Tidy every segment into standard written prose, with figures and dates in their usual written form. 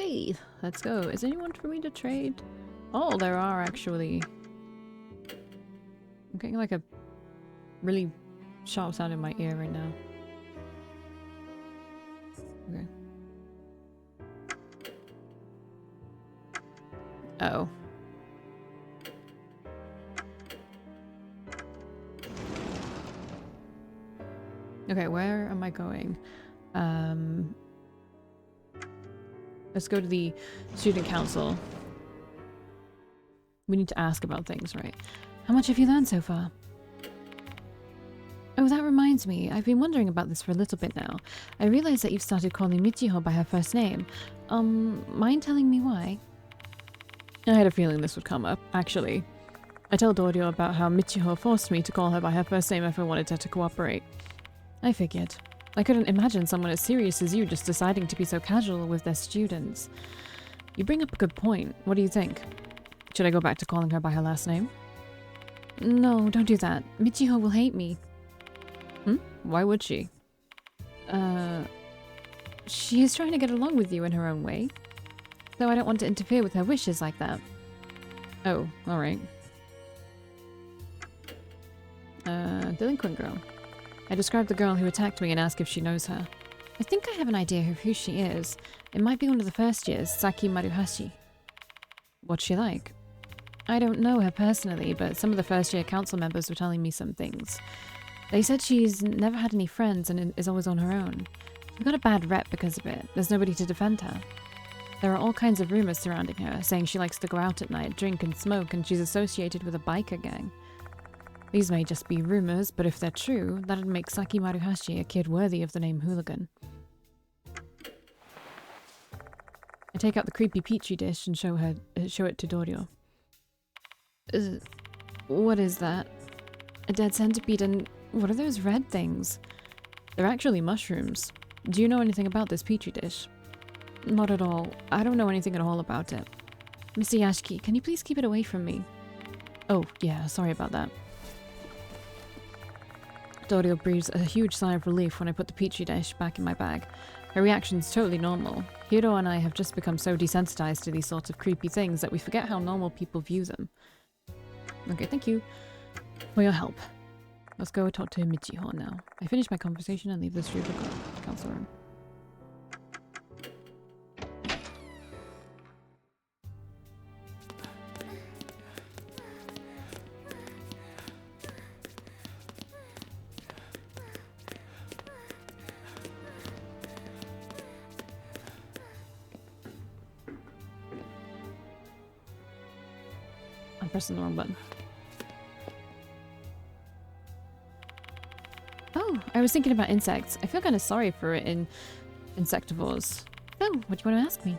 Okay, let's go. Is anyone for me to trade? Oh, there are actually. I'm getting like a really sharp sound in my ear right now. Okay. Oh. Okay, where am I going? Let's go to the student council. We need to ask about things, right? How much have you learned so far? Oh, that reminds me. I've been wondering about this for a little bit now. I realized that you've started calling Michiho by her first name. Mind telling me why? I had a feeling this would come up, actually. I told Dorio about how Michiho forced me to call her by her first name if I wanted her to cooperate. I figured. I couldn't imagine someone as serious as you just deciding to be so casual with their students. You bring up a good point. What do you think? Should I go back to calling her by her last name? No, don't do that. Michiho will hate me. Why would she? She is trying to get along with you in her own way. Though I don't want to interfere with her wishes like that. Oh, alright. Delinquent girl. I described the girl who attacked me and asked if she knows her. I think I have an idea of who she is. It might be one of the first years, Saki Maruhashi. What's she like? I don't know her personally, but some of the first year council members were telling me some things. They said she's never had any friends and is always on her own. She got a bad rep because of it. There's nobody to defend her. There are all kinds of rumors surrounding her, saying she likes to go out at night, drink and smoke, and she's associated with a biker gang. These may just be rumors, but if they're true, that'd make Saki Maruhashi a kid worthy of the name Hooligan. I take out the creepy peachy dish and show it to Dorio. What is that? A dead centipede and what are those red things? They're actually mushrooms. Do you know anything about this peachy dish? Not at all. I don't know anything at all about it. Mr. Yashiki, can you please keep it away from me? Oh, yeah, sorry about that. Dorio breathes a huge sigh of relief when I put the peachy dish back in my bag. Her reaction's totally normal. Hiro and I have just become so desensitized to these sorts of creepy things that we forget how normal people view them. Okay, thank you for your help. Let's go talk to Michiho now. I finish my conversation and leave the student council room. I'm pressing the wrong button. Oh, I was thinking about insects. I feel kind of sorry for it in insectivores. Oh, what do you want to ask me?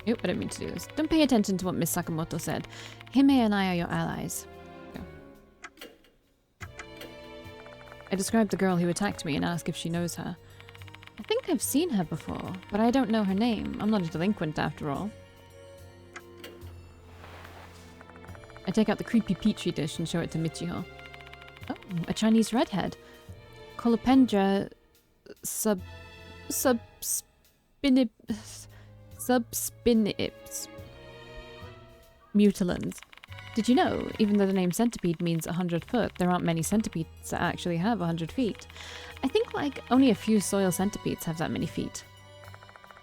Oop, I didn't mean to do this. Don't pay attention to what Miss Sakamoto said. Hime and I are your allies. Yeah. I described the girl who attacked me and asked if she knows her. I think I've seen her before, but I don't know her name. I'm not a delinquent after all. I take out the creepy peachy dish and show it to Michiho. Oh, a Chinese redhead. Colopendra subspinips. Mutilans. Did you know, even though the name centipede means 100 foot, there aren't many centipedes that actually have 100 feet. I think like only a few soil centipedes have that many feet.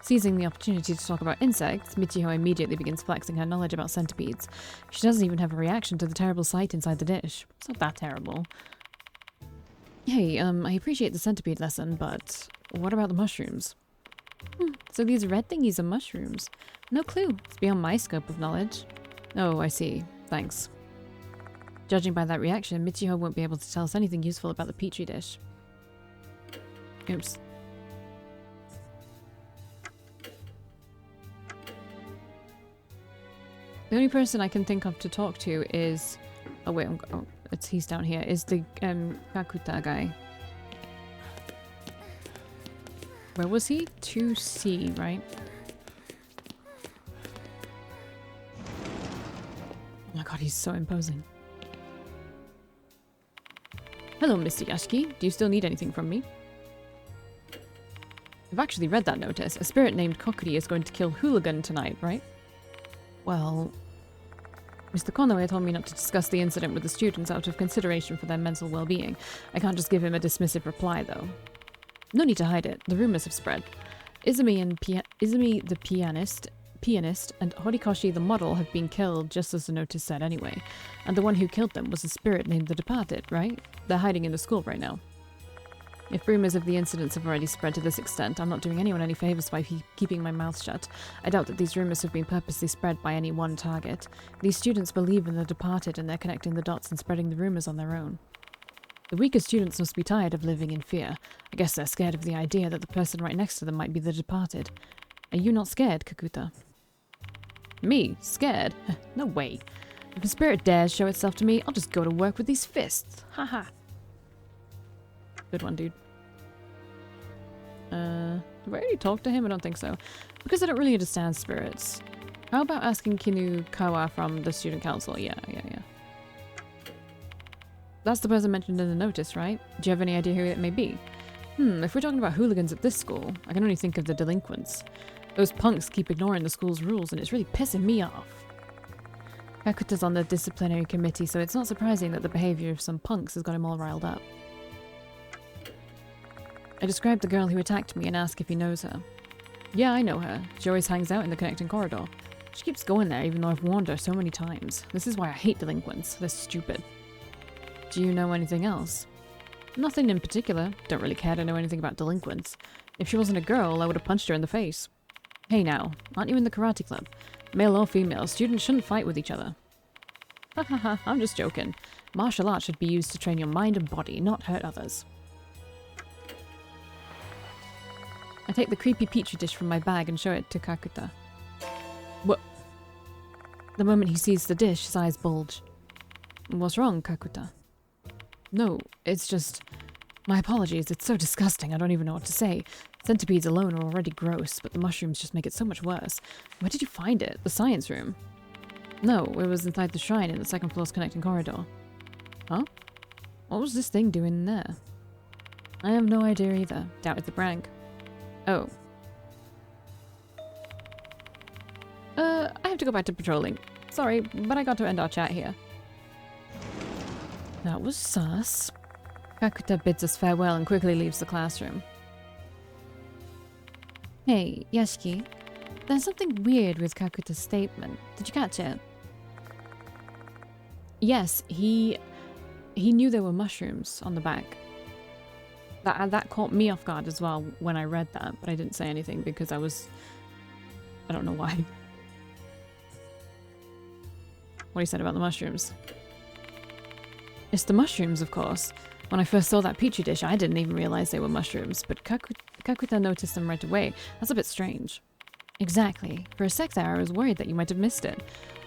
Seizing the opportunity to talk about insects, Michiho immediately begins flexing her knowledge about centipedes. She doesn't even have a reaction to the terrible sight inside the dish. It's not that terrible. Hey, I appreciate the centipede lesson, but what about the mushrooms? So these red thingies are mushrooms. No clue. It's beyond my scope of knowledge. Oh, I see. Thanks. Judging by that reaction, Michiho won't be able to tell us anything useful about the petri dish. Oops. The only person I can think of to talk to is... Oh wait, he's down here. Is the Kakuta guy. Where was he? 2C, right? Oh my god, he's so imposing. Hello, Mr. Yashiki. Do you still need anything from me? I've actually read that notice. A spirit named Kokuri is going to kill Hooligan tonight, right? Well, Mr. Konoe told me not to discuss the incident with the students out of consideration for their mental well-being. I can't just give him a dismissive reply, though. No need to hide it. The rumors have spread. Izumi the pianist, and Horikoshi the model have been killed just as the notice said anyway. And the one who killed them was a spirit named the Departed, right? They're hiding in the school right now. If rumors of the incidents have already spread to this extent, I'm not doing anyone any favors by keeping my mouth shut. I doubt that these rumors have been purposely spread by any one target. These students believe in the Departed and they're connecting the dots and spreading the rumors on their own. The weaker students must be tired of living in fear. I guess they're scared of the idea that the person right next to them might be the Departed. Are you not scared, Kakuta? Me? Scared? No way. If a spirit dares show itself to me, I'll just go to work with these fists. Haha. Good one, dude. Have I already talked to him? I don't think so. Because I don't really understand spirits. How about asking Kinukawa from the student council? Yeah. That's the person mentioned in the notice, right? Do you have any idea who it may be? If we're talking about hooligans at this school, I can only think of the delinquents. Those punks keep ignoring the school's rules and it's really pissing me off. Kakuta's on the disciplinary committee, so it's not surprising that the behavior of some punks has got him all riled up. I described the girl who attacked me and asked if he knows her. Yeah, I know her. She always hangs out in the connecting corridor. She keeps going there even though I've warned her so many times. This is why I hate delinquents. They're stupid. Do you know anything else? Nothing in particular. Don't really care to know anything about delinquents. If she wasn't a girl, I would have punched her in the face. Hey now, aren't you in the karate club? Male or female, students shouldn't fight with each other. Hahaha, I'm just joking. Martial arts should be used to train your mind and body, not hurt others. I take the creepy petri dish from my bag and show it to Kakuta. What? The moment he sees the dish, his eyes bulge. What's wrong, Kakuta? No, it's just... My apologies, it's so disgusting, I don't even know what to say. Centipedes alone are already gross, but the mushrooms just make it so much worse. Where did you find it? The science room? No, it was inside the shrine in the second floor's connecting corridor. Huh? What was this thing doing in there? I have no idea either. Doubt it's a prank. Oh. I have to go back to patrolling. Sorry, but I got to end our chat here. That was sus. Kakuta bids us farewell and quickly leaves the classroom. Hey, Yashiki. There's something weird with Kakuta's statement. Did you catch it? Yes, he knew there were mushrooms on the back. That caught me off guard as well when I read that, but I didn't say anything because I don't know why. What he said about the mushrooms. It's the mushrooms, of course. When I first saw that petri dish, I didn't even realize they were mushrooms, but Kakuta noticed them right away. That's a bit strange. Exactly. For a sec there, I was worried that you might have missed it.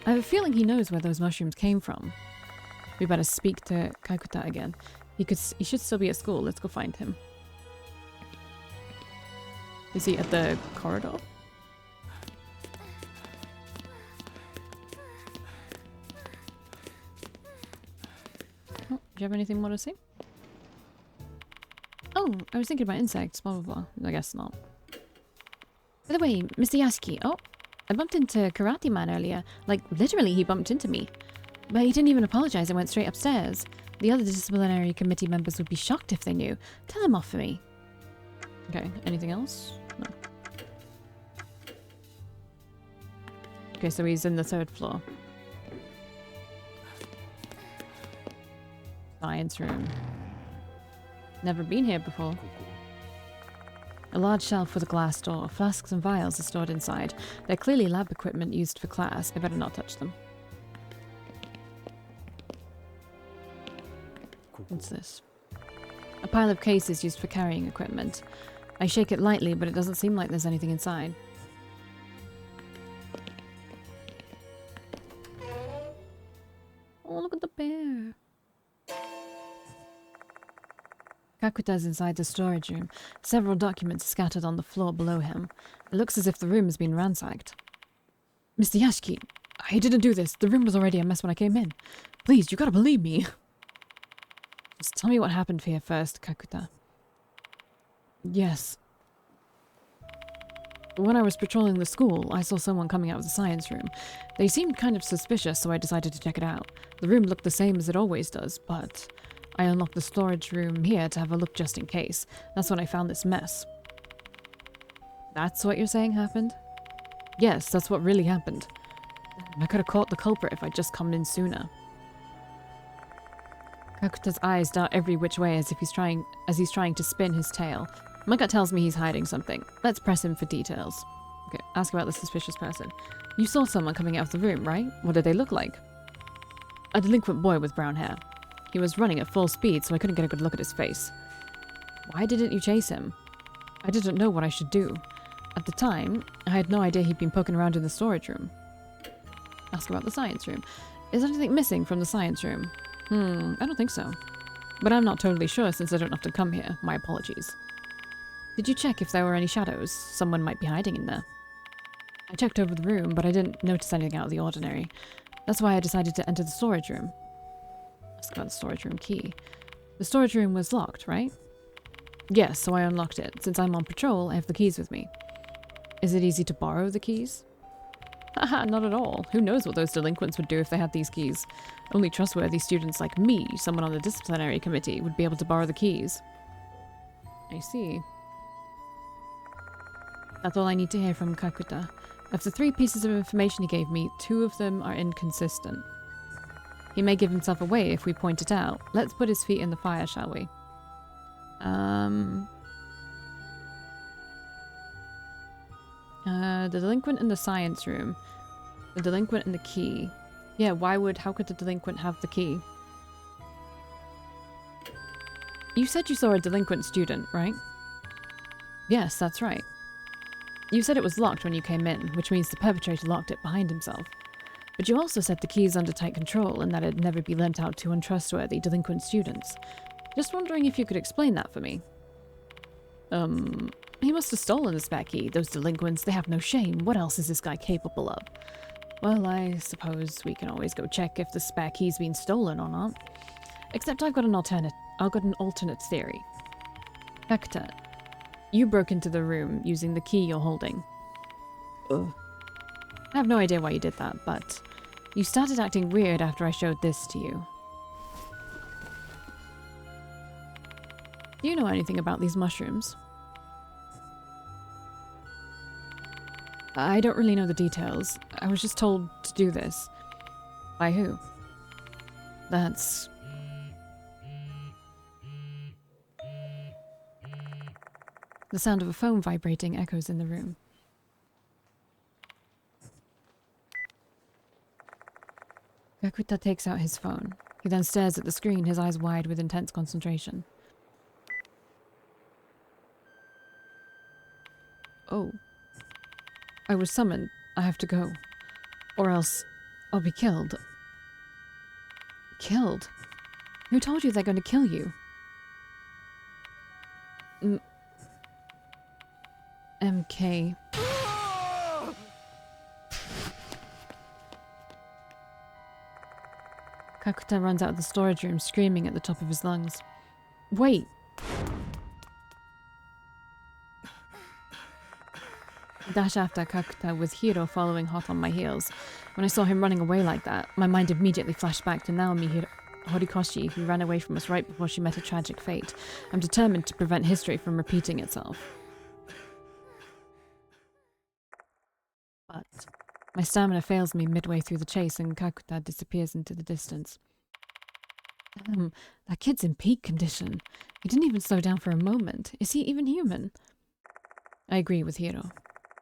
I have a feeling he knows where those mushrooms came from. We better speak to Kakuta again. He should still be at school. Let's go find him. Is he at the corridor? Oh, do you have anything more to say? Oh, I was thinking about insects, blah blah blah. I guess not. By the way, Mr. Yasuki, oh, I bumped into Karate Man earlier. Like, literally he bumped into me. But he didn't even apologize and went straight upstairs. The other disciplinary committee members would be shocked if they knew. Tell him off for me. Okay, anything else? No. Okay, so he's in the 3rd floor. Science room. Never been here before. A large shelf with a glass door. Flasks and vials are stored inside. They're clearly lab equipment used for class. I better not touch them. What's this? A pile of cases used for carrying equipment. I shake it lightly, but it doesn't seem like there's anything inside. Oh, look at the bear. Kakuta's inside the storage room. Several documents scattered on the floor below him. It looks as if the room has been ransacked. Mr. Yashiki, I didn't do this. The room was already a mess when I came in. Please, you gotta believe me. Just tell me what happened here first, Kakuta. Yes. When I was patrolling the school, I saw someone coming out of the science room. They seemed kind of suspicious, so I decided to check it out. The room looked the same as it always does, but I unlocked the storage room here to have a look just in case. That's when I found this mess. That's what you're saying happened? Yes, that's what really happened. I could have caught the culprit if I'd just come in sooner. Kakuta's eyes dart every which way as he's trying to spin his tail. My gut tells me he's hiding something. Let's press him for details. Okay, ask about the suspicious person. You saw someone coming out of the room, right? What did they look like? A delinquent boy with brown hair. He was running at full speed, so I couldn't get a good look at his face. Why didn't you chase him? I didn't know what I should do. At the time, I had no idea he'd been poking around in the storage room. Ask about the science room. Is anything missing from the science room? I don't think so. But I'm not totally sure since I don't often come here. My apologies. Did you check if there were any shadows? Someone might be hiding in there. I checked over the room, but I didn't notice anything out of the ordinary. That's why I decided to enter the storage room. Ask about the storage room key. The storage room was locked, right? Yes, so I unlocked it. Since I'm on patrol, I have the keys with me. Is it easy to borrow the keys? Haha, not at all. Who knows what those delinquents would do if they had these keys? Only trustworthy students like me, someone on the disciplinary committee, would be able to borrow the keys. I see. That's all I need to hear from Kakuta. Of the 3 pieces of information he gave me, 2 of them are inconsistent. He may give himself away if we point it out. Let's put his feet in the fire, shall we? The delinquent in the science room. The delinquent and the key. Yeah, how could the delinquent have the key? You said you saw a delinquent student, right? Yes, that's right. You said it was locked when you came in, which means the perpetrator locked it behind himself. But you also said the key is under tight control and that it'd never be lent out to untrustworthy delinquent students. Just wondering if you could explain that for me. He must have stolen the spare key. Those delinquents, they have no shame. What else is this guy capable of? Well, I suppose we can always go check if the spare key's been stolen or not. Except I've got an alternate theory. Hector, you broke into the room using the key you're holding. Ugh. I have no idea why you did that, but you started acting weird after I showed this to you. Do you know anything about these mushrooms? I don't really know the details. I was just told to do this. By who? That's... The sound of a phone vibrating echoes in the room. Kakuta takes out his phone. He then stares at the screen, his eyes wide with intense concentration. Oh. I was summoned. I have to go. Or else I'll be killed. Killed? Who told you they're going to kill you? MK. Kakuta runs out of the storage room, screaming at the top of his lungs. Wait! I dash after Kakuta with Hiro following hot on my heels. When I saw him running away like that, my mind immediately flashed back to Naomi Horikoshi, who ran away from us right before she met a tragic fate. I'm determined to prevent history from repeating itself. But my stamina fails me midway through the chase and Kakuta disappears into the distance. That kid's in peak condition. He didn't even slow down for a moment. Is he even human? I agree with Hiro.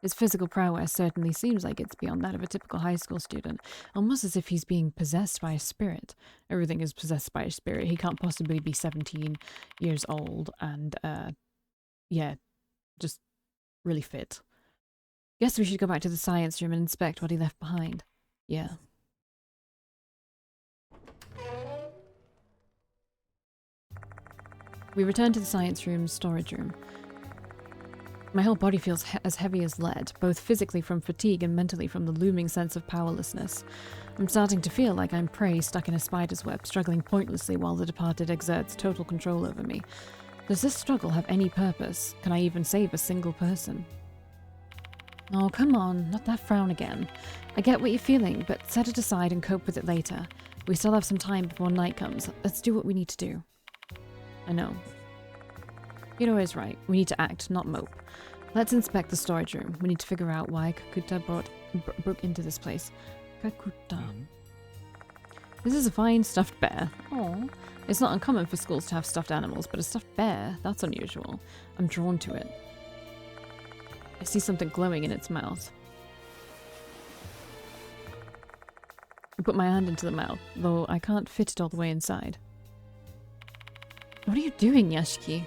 His physical prowess certainly seems like it's beyond that of a typical high school student, almost as if he's being possessed by a spirit. Everything is possessed by a spirit. He can't possibly be 17 years old and, yeah, just really fit. Guess we should go back to the science room and inspect what he left behind. Yeah. We return to the science room's storage room. My whole body feels as heavy as lead, both physically from fatigue and mentally from the looming sense of powerlessness. I'm starting to feel like I'm prey stuck in a spider's web, struggling pointlessly while the departed exerts total control over me. Does this struggle have any purpose? Can I even save a single person? Oh, come on, not that frown again. I get what you're feeling, but set it aside and cope with it later. We still have some time before night comes. Let's do what we need to do. I know. Hiro is right. We need to act, not mope. Let's inspect the storage room. We need to figure out why Kakuta broke into this place. Kakuta. This is a fine stuffed bear. Oh, it's not uncommon for schools to have stuffed animals, but a stuffed bear, that's unusual. I'm drawn to it. I see something glowing in its mouth. I put my hand into the mouth, though I can't fit it all the way inside. What are you doing, Yashiki?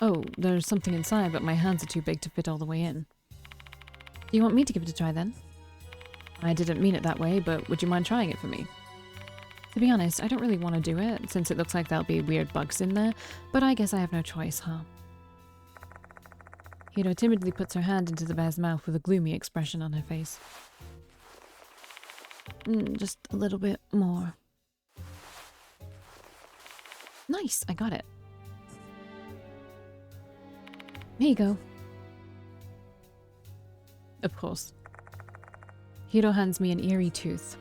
Oh, there's something inside, but my hands are too big to fit all the way in. Do you want me to give it a try then? I didn't mean it that way, but would you mind trying it for me? To be honest, I don't really want to do it, since it looks like there'll be weird bugs in there, but I guess I have no choice, huh? Hiro timidly puts her hand into the bear's mouth with a gloomy expression on her face. Just a little bit more. Nice, I got it. Here you go. Of course. Hiro hands me an eerie tooth.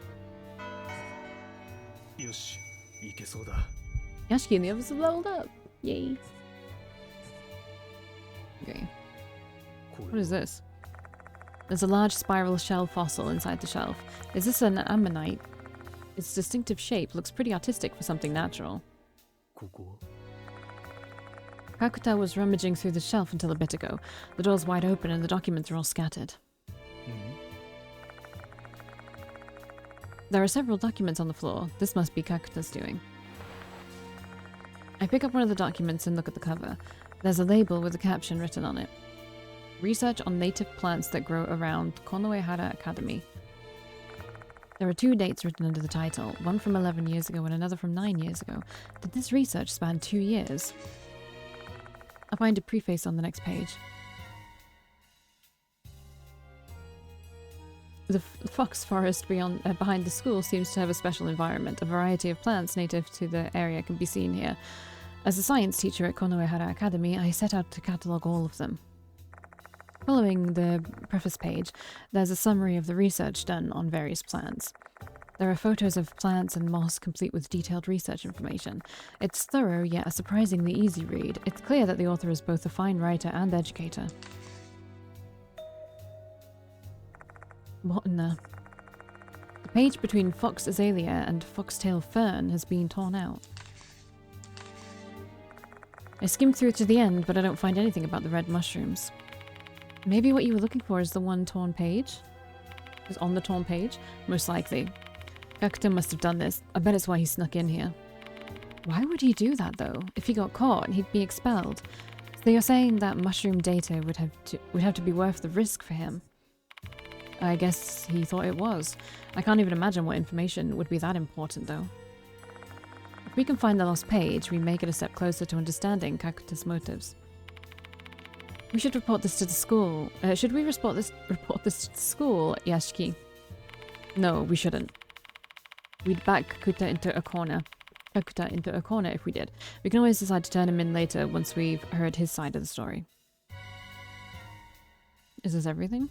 Yashiki and the others have leveled up. Yay. Okay. What is this? There's a large spiral shell fossil inside the shelf. Is this an ammonite? Its distinctive shape looks pretty artistic for something natural. Kakuta was rummaging through the shelf until a bit ago. The door's wide open and the documents are all scattered. There are several documents on the floor. This must be Kakuta's doing. I pick up one of the documents and look at the cover. There's a label with a caption written on it. Research on native plants that grow around Konoehara Academy. There are 2 dates written under the title, one from 11 years ago and another from 9 years ago. Did this research span 2 years? I'll find a preface on the next page. The fox forest behind the school seems to have a special environment. A variety of plants native to the area can be seen here. As a science teacher at Konoehara Academy, I set out to catalogue all of them. Following the preface page, there's a summary of the research done on various plants. There are photos of plants and moss complete with detailed research information. It's thorough, yet a surprisingly easy read. It's clear that the author is both a fine writer and educator. What in the... The page between fox azalea and foxtail fern has been torn out. I skimmed through to the end, but I don't find anything about the red mushrooms. Maybe what you were looking for is the one torn page? Is on the torn page? Most likely. Kakuta must have done this. I bet it's why he snuck in here. Why would he do that though? If he got caught, he'd be expelled. So you're saying that mushroom data would have to be worth the risk for him? I guess he thought it was. I can't even imagine what information would be that important though. If we can find the lost page, we may get a step closer to understanding Kakuta's motives. We should report this to the school. Should we report this to the school, Yashiki? No, we shouldn't. We'd back Kakuta into a corner. If we did. We can always decide to turn him in later once we've heard his side of the story. Is this everything?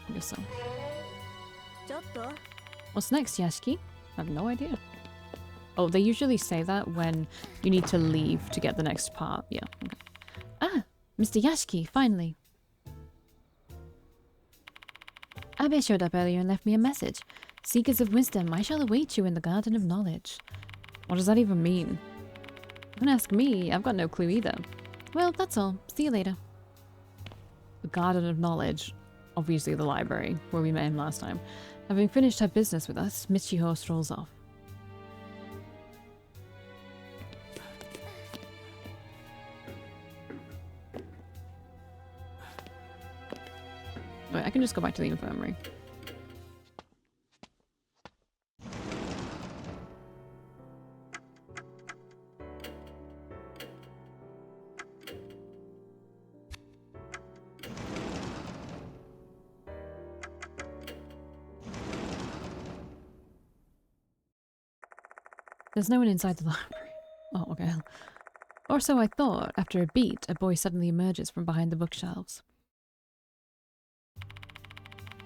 I guess so. What's next, Yashiki? I have no idea. Oh, they usually say that when you need to leave to get the next part. Yeah, okay. Ah, Mr. Yashiki, finally. Abe showed up earlier and left me a message. Seekers of wisdom, I shall await you in the Garden of Knowledge. What does that even mean? Don't ask me, I've got no clue either. Well, that's all. See you later. The Garden of Knowledge. Obviously the library, where we met him last time. Having finished her business with us, Michiho strolls off. Wait, I can just go back to the infirmary. There's no one inside the library. Oh, okay. Or so I thought. After a beat, a boy suddenly emerges from behind the bookshelves.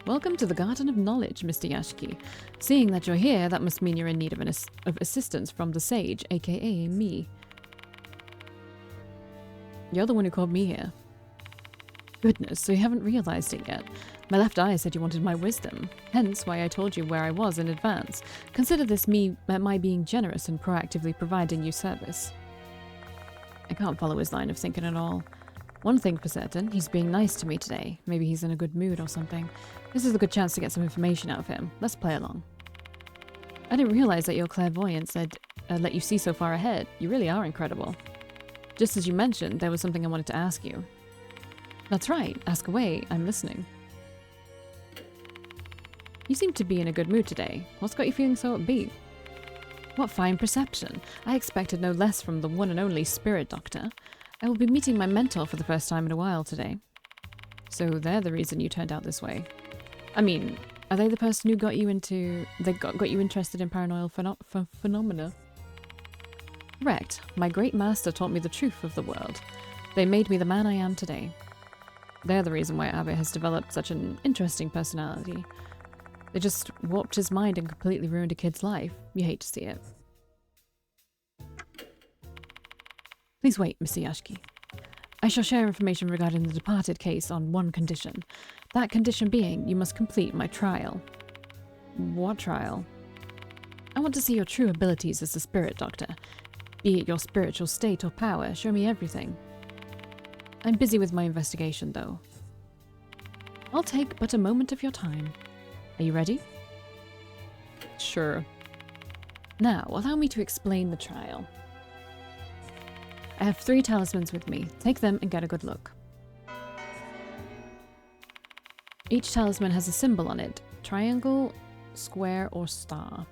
Welcome to the Garden of Knowledge, Mr. Yashiki. Seeing that you're here, that must mean you're in need of assistance from the sage, aka me. You're the one who called me here. Goodness, so you haven't realized it yet. My left eye said you wanted my wisdom, hence why I told you where I was in advance. Consider this my being generous and proactively providing you service. I can't follow his line of thinking at all. One thing for certain, he's being nice to me today. Maybe he's in a good mood or something. This is a good chance to get some information out of him. Let's play along. I didn't realize that your clairvoyance let you see so far ahead. You really are incredible. Just as you mentioned, there was something I wanted to ask you. That's right. Ask away. I'm listening. You seem to be in a good mood today. What's got you feeling so upbeat? What fine perception. I expected no less from the one and only Spirit Doctor. I will be meeting my mentor for the first time in a while today. So they're the reason you turned out this way. I mean, are they the person who got you into... got you interested in paranormal phenomena? Correct. My great master taught me the truth of the world. They made me the man I am today. They're the reason why Abe has developed such an interesting personality. They just warped his mind and completely ruined a kid's life. You hate to see it. Please wait, Mr. Yashiki. I shall share information regarding the departed case on one condition. That condition being, you must complete my trial. What trial? I want to see your true abilities as a spirit doctor. Be it your spiritual state or power, show me everything. I'm busy with my investigation, though. I'll take but a moment of your time. Are you ready? Sure. Now, allow me to explain the trial. I have 3 talismans with me. Take them and get a good look. Each talisman has a symbol on it. Triangle, square, or star.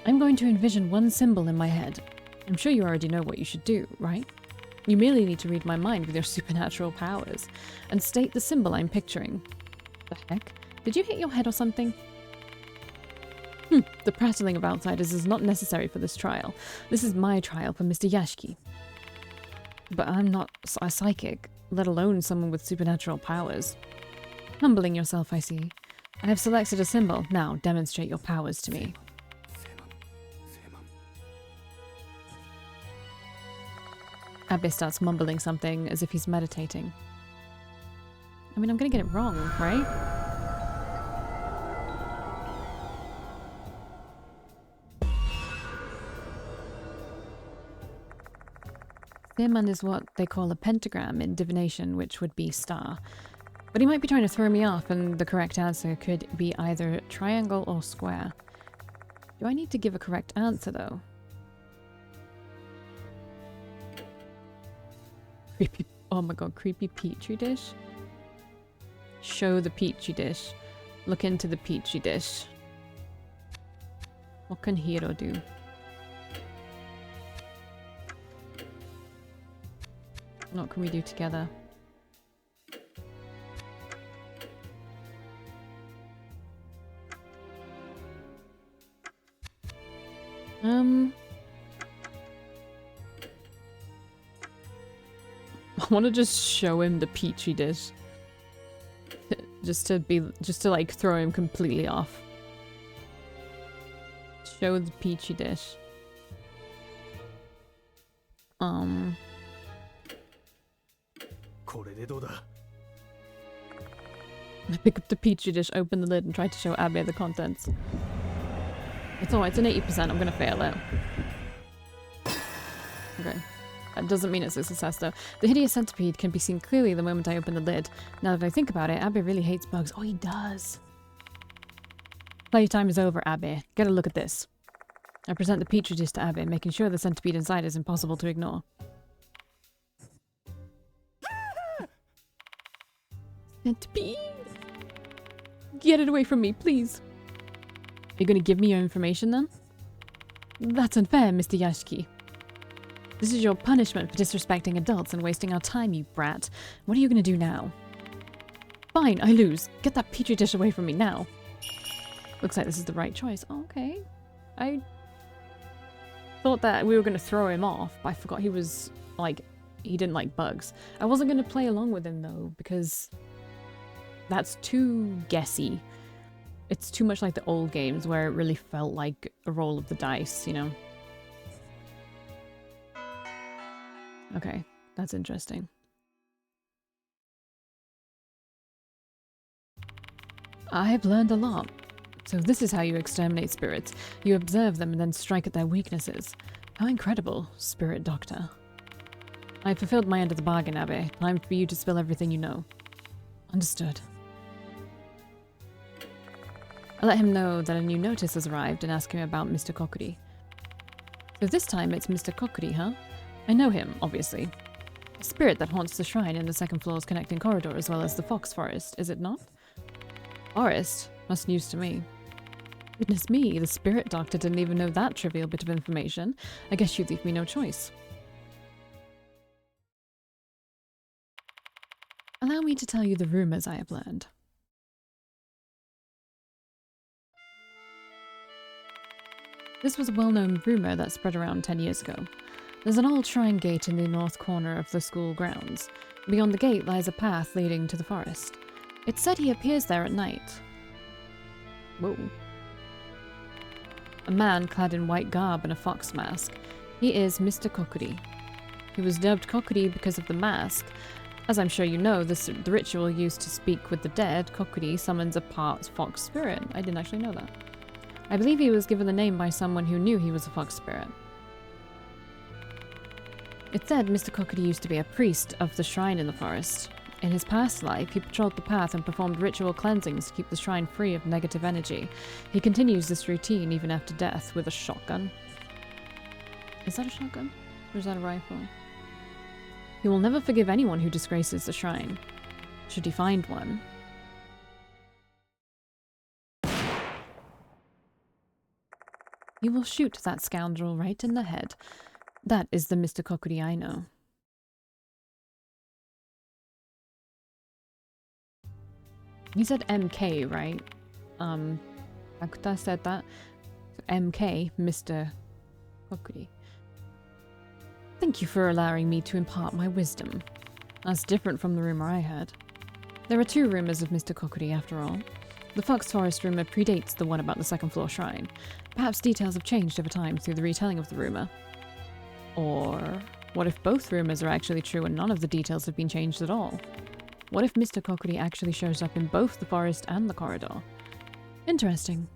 I'm going to envision one symbol in my head. I'm sure you already know what you should do, right? You merely need to read my mind with your supernatural powers and state the symbol I'm picturing. The heck? Did you hit your head or something? The prattling of outsiders is not necessary for this trial. This is my trial for Mr. Yashiki. But I'm not a psychic, let alone someone with supernatural powers. Humbling yourself, I see. I have selected a symbol. Now demonstrate your powers to me. Abe starts mumbling something as if he's meditating. I mean, I'm gonna get it wrong, right? Seaman is what they call a pentagram in divination, which would be star. But he might be trying to throw me off, and the correct answer could be either triangle or square. Do I need to give a correct answer, though? Creepy... Oh my god, creepy petri dish? Show the petri dish. Look into the petri dish. What can Hiro do? What can we do together? I want to just show him the petri dish. just to like throw him completely off. Show the petri dish. I pick up the petri dish, open the lid, and try to show Abe the contents. It's alright, it's an 80%, I'm gonna fail it. Okay. That doesn't mean it's a success though. The hideous centipede can be seen clearly the moment I open the lid. Now that I think about it, Abe really hates bugs. Oh, he does. Playtime is over, Abe. Get a look at this. I present the petri dish to Abe, making sure the centipede inside is impossible to ignore. Centipede! Get it away from me, please. Are you gonna give me your information then? That's unfair, Mr. Yashiki. This is your punishment for disrespecting adults and wasting our time, you brat. What are you gonna do now? Fine, I lose. Get that petri dish away from me now. Looks like this is the right choice. Oh, okay. thought that we were going to throw him off, but I forgot he was, like, he didn't like bugs. I wasn't going to play along with him, though, because that's too guessy. It's too much like the old games where it really felt like a roll of the dice, you know? Okay, that's interesting. I've learned a lot. So this is how you exterminate spirits. You observe them and then strike at their weaknesses. How incredible, Spirit Doctor. I've fulfilled my end of the bargain, Abbe. Time for you to spill everything you know. Understood. I let him know that a new notice has arrived and ask him about Mr. Kokuri. So this time it's Mr. Kokuri, huh? I know him, obviously. A spirit that haunts the shrine in the second floor's connecting corridor as well as the Fox Forest, is it not? Forest? That's news to me. Goodness me, the Spirit Doctor didn't even know that trivial bit of information. I guess you'd leave me no choice. Allow me to tell you the rumors I have learned. This was a well-known rumor that spread around 10 years ago. There's an old shrine gate in the north corner of the school grounds. Beyond the gate lies a path leading to the forest. It's said he appears there at night. Whoa. A man clad in white garb and a fox mask. He is Mr. Kokuri. He was dubbed Kokuri because of the mask. As I'm sure you know, the ritual used to speak with the dead, Kokuri summons a part fox spirit. I didn't actually know that. I believe he was given the name by someone who knew he was a fox spirit. It said Mr. Kokuri used to be a priest of the shrine in the forest. In his past life, he patrolled the path and performed ritual cleansings to keep the shrine free of negative energy. He continues this routine even after death with a shotgun. Is that a shotgun? Or is that a rifle? He will never forgive anyone who disgraces the shrine. Should he find one? He will shoot that scoundrel right in the head. That is the Mr. Kokuri I know. He said MK, right? Akuta said that. So MK, Mr. Kokuri. Thank you for allowing me to impart my wisdom. That's different from the rumor I heard. There are two rumors of Mr. Kokuri, after all. The Fox Forest rumor predates the one about the second floor shrine. Perhaps details have changed over time through the retelling of the rumor. Or what if both rumors are actually true and none of the details have been changed at all? What if Mr. Kokuri actually shows up in both the forest and the corridor? Interesting.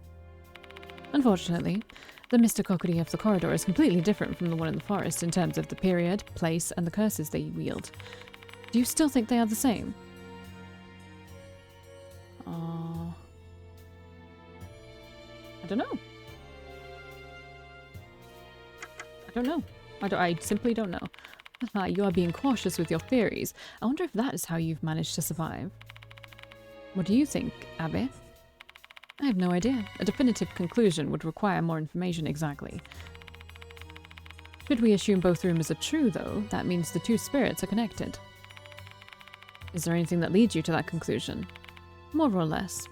Unfortunately, the Mr. Kokuri of the corridor is completely different from the one in the forest in terms of the period, place, and the curses they wield. Do you still think they are the same? I don't know. I simply don't know. You are being cautious with your theories. I wonder if that is how you've managed to survive. What do you think, Abbe? I have no idea. A definitive conclusion would require more information exactly. Should we assume both rumors are true, though, that means the two spirits are connected. Is there anything that leads you to that conclusion? More or less.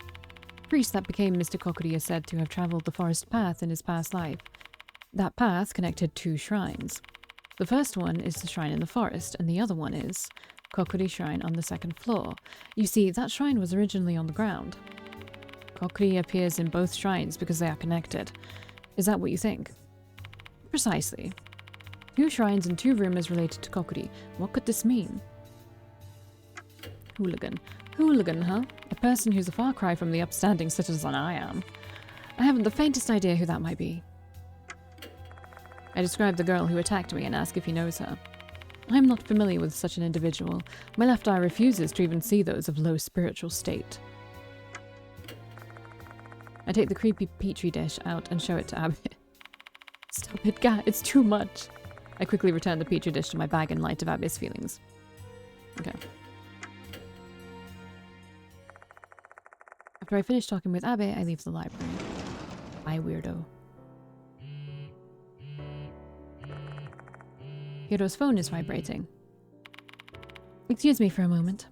The priest that became Mr. Kokuri is said to have travelled the forest path in his past life. That path connected two shrines. The first one is the shrine in the forest, and the other one is Kokuri Shrine on the second floor. You see, that shrine was originally on the ground. Kokuri appears in both shrines because they are connected. Is that what you think? Precisely. Two shrines and two rumors related to Kokuri. What could this mean? Hooligan. Hooligan, huh? A person who's a far cry from the upstanding citizen I am. I haven't the faintest idea who that might be. I describe the girl who attacked me and ask if he knows her. I am not familiar with such an individual. My left eye refuses to even see those of low spiritual state. I take the creepy petri dish out and show it to Abby. Stop it, Gat, it's too much. I quickly return the petri dish to my bag in light of Abby's feelings. Okay. After I finish talking with Abby, I leave the library. Bye, weirdo. Hiro's phone is vibrating. Excuse me for a moment.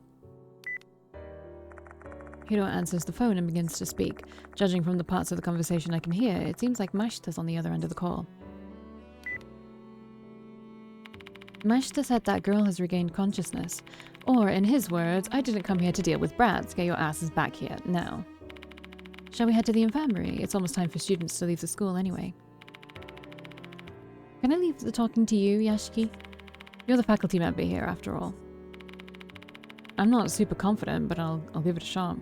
Hiro answers the phone and begins to speak. Judging from the parts of the conversation I can hear, it seems like Mashita's on the other end of the call. Mashta said that girl has regained consciousness. Or, in his words, I didn't come here to deal with brats. Get your asses back here, now. Shall we head to the infirmary? It's almost time for students to leave the school anyway. Can I leave the talking to you, Yashiki? You're the faculty member here, after all. I'm not super confident, but I'll give it a shot.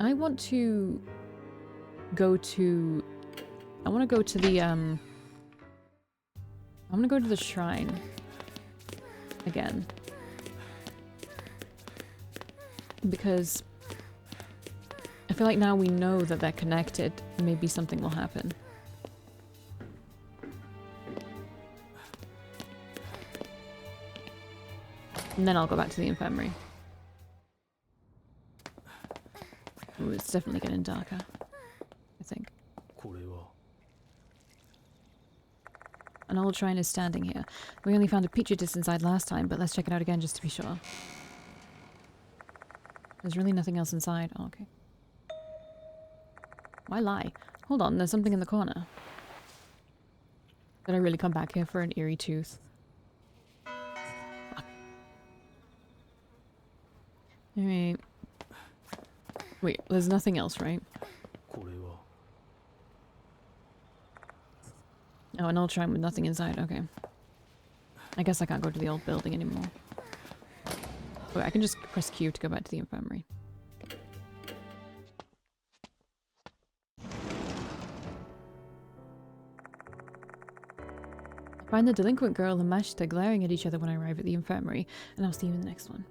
I want to go to... I want to go to the, I'm gonna go to the shrine. Again. Because I feel like now we know that they're connected, maybe something will happen. And then I'll go back to the infirmary. Ooh, it's definitely getting darker, I think. An old shrine is standing here. We only found a petri dish inside last time, but let's check it out again just to be sure. There's really nothing else inside. Oh, okay. Why lie? Hold on, there's something in the corner. Did I really come back here for an eerie tooth? Fuck. Alright. Wait, there's nothing else, right? Oh, an old shrine with nothing inside. Okay. I guess I can't go to the old building anymore. Wait, I can just press Q to go back to the infirmary. Find the delinquent girl and Mashta glaring at each other when I arrive at the infirmary, and I'll see you in the next one.